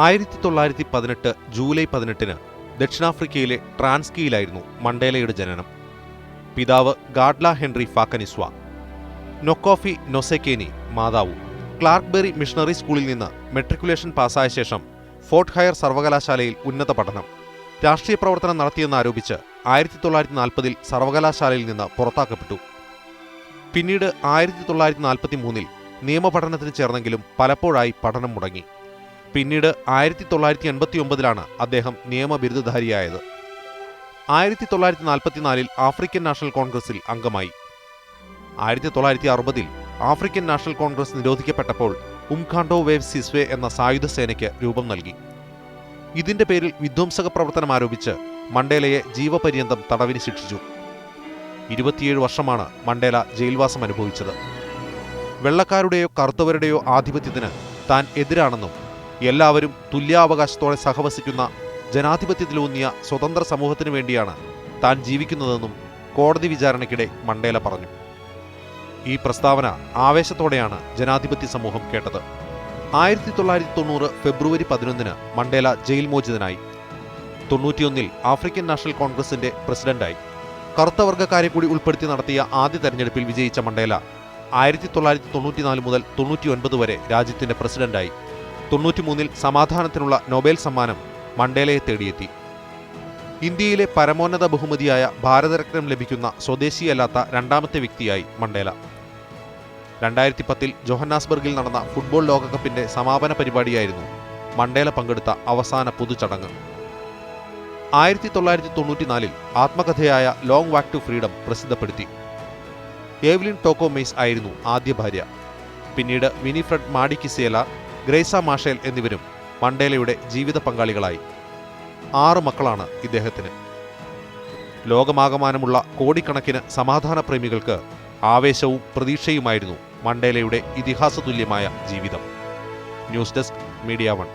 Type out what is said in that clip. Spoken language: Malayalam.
1918 ജൂലൈ 18 ദക്ഷിണാഫ്രിക്കയിലെ ട്രാൻസ്കിയിലായിരുന്നു മണ്ടേലയുടെ ജനനം. പിതാവ് ഗാഡ്ല ഹെൻറി ഫാക്കനിസ്വ, നൊക്കോഫി നൊസെക്കേനി മാതാവും. ക്ലാർക്ക്ബെറി മിഷണറി സ്കൂളിൽ നിന്ന് മെട്രിക്കുലേഷൻ പാസ്സായ ശേഷം ഫോർട്ട് ഹയർ സർവകലാശാലയിൽ ഉന്നത പഠനം. രാഷ്ട്രീയ പ്രവർത്തനം നടത്തിയെന്നാരോപിച്ച് 1940 സർവകലാശാലയിൽ നിന്ന് പുറത്താക്കപ്പെട്ടു. പിന്നീട് 1943 നിയമപഠനത്തിന് ചേർന്നെങ്കിലും പലപ്പോഴായി പഠനം മുടങ്ങി. പിന്നീട് 1989 അദ്ദേഹം നിയമബിരുദധാരിയായത്. 1944 ആഫ്രിക്കൻ നാഷണൽ കോൺഗ്രസിൽ അംഗമായി. 1960 ആഫ്രിക്കൻ നാഷണൽ കോൺഗ്രസ് നിരോധിക്കപ്പെട്ടപ്പോൾ ഉംഖാണ്ടോ വേവ് സിസ്വേ എന്ന സായുധ സേനയ്ക്ക് രൂപം നൽകി. ഇതിന്റെ പേരിൽ വിധ്വംസക പ്രവർത്തനം ആരോപിച്ച് മണ്ടേലയെ ജീവപര്യന്തം തടവിന് ശിക്ഷിച്ചു. 27 വർഷമാണ് മണ്ടേല ജയിൽവാസം അനുഭവിച്ചത്. വെള്ളക്കാരുടെയോ കറുത്തവരുടെയോ ആധിപത്യത്തിന് താൻ എതിരാണെന്നും എല്ലാവരും തുല്യാവകാശത്തോടെ സഹവസിക്കുന്ന ജനാധിപത്യത്തിലൂന്നിയ സ്വതന്ത്ര സമൂഹത്തിനു വേണ്ടിയാണ് താൻ ജീവിക്കുന്നതെന്നും കോടതി വിചാരണയ്ക്കിടെ മണ്ടേല പറഞ്ഞു. ഈ പ്രസ്താവന ആവേശത്തോടെയാണ് ജനാധിപത്യ സമൂഹം കേട്ടത്. 1990 ഫെബ്രുവരി 11 മണ്ടേല ജയിൽ മോചിതനായി. 91 ആഫ്രിക്കൻ നാഷണൽ കോൺഗ്രസിന്റെ പ്രസിഡന്റായി. കറുത്തവർഗക്കാരെ കൂടി ഉൾപ്പെടുത്തി നടത്തിയ ആദ്യ തെരഞ്ഞെടുപ്പിൽ വിജയിച്ച മണ്ടേല 1994 മുതൽ 99 വരെ രാജ്യത്തിന്റെ പ്രസിഡന്റായി. 93 സമാധാനത്തിനുള്ള നൊബേൽ സമ്മാനം മണ്ടേലയെ തേടിയെത്തി. ഇന്ത്യയിലെ പരമോന്നത ബഹുമതിയായ ഭാരതരത്നം ലഭിക്കുന്ന സ്വദേശിയല്ലാത്ത രണ്ടാമത്തെ വ്യക്തിയായി മണ്ടേല. 2010 ജോഹന്നാസ്ബർഗിൽ നടന്ന ഫുട്ബോൾ ലോകകപ്പിന്റെ സമാപന പരിപാടിയായിരുന്നു മണ്ടേല പങ്കെടുത്ത അവസാന പൊതുചടങ്ങ്. 1994 ആത്മകഥയായ ലോങ് വാക്ക് ടു ഫ്രീഡം പ്രസിദ്ധപ്പെടുത്തി. ഏവ്ലിൻ ടോക്കോ മെയ്സ് ആയിരുന്നു ആദ്യ ഭാര്യ. പിന്നീട് വിനിഫ്രഡ് മാഡിക്കിസേല, ഗ്രേസ മാഷേൽ എന്നിവരും മണ്ടേലയുടെ ജീവിത പങ്കാളികളായി. 6 മക്കളാണ് ഇദ്ദേഹത്തിന്. ലോകമാകമാനമുള്ള കോടിക്കണക്കിന് സമാധാന പ്രേമികൾക്ക് ആവേശവും പ്രതീക്ഷയുമായിരുന്നു മണ്ടേലയുടെ ഇതിഹാസതുല്യമായ ജീവിതം. News desk, media 1.